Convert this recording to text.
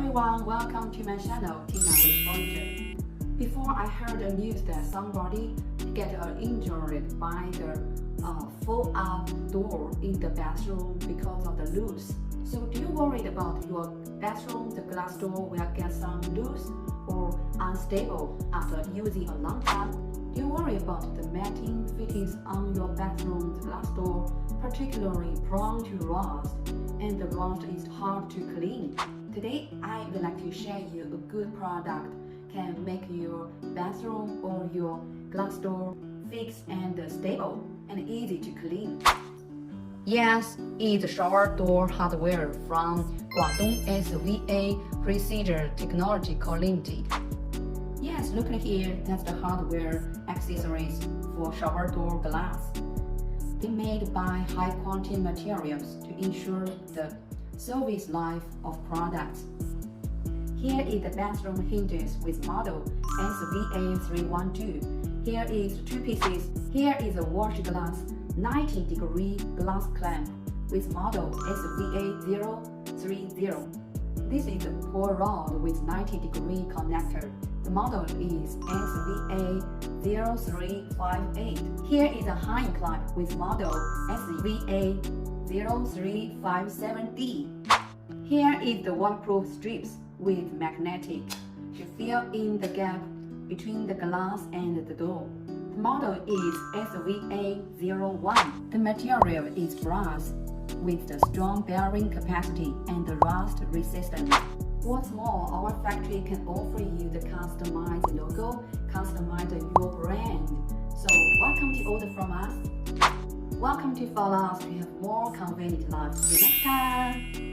everyone, welcome to my channel, Tina with Furniture. Before I heard the news that somebody get injured by the fall-up door in the bathroom because of the loose. So do you worry about your bathroom, the glass door will get some loose or unstable after using a long time? Do you worry about the matting fittings on your bathroom glass door, particularly prone to rust, and the rust is hard to clean? Today, I would like to share you a good product can make your bathroom or your glass door fixed and stable and easy to clean. Yes, it's shower door hardware from Guangdong SVA Precision Technology Limited. Yes, look here, that's the hardware accessories for shower door glass. They're made by high quality materials to ensure the service life of products. Here is the bathroom hinges with model SVA 312. Here is two pieces. Here is a wash glass 90-degree glass clamp with model SVA 030. This is a pull rod with 90-degree connector. The model is SVA 0358. Here is a hinge clamp with model SVA 0357D. Here is the waterproof strips with magnetic to fill in the gap between the glass and the door. The model is SVA01. The material is brass with the strong bearing capacity and the rust resistance. What's more, our factory can offer you the customized logo, customize your brand. So welcome to order from us. Welcome to follow us to have more convenient life. See you next time.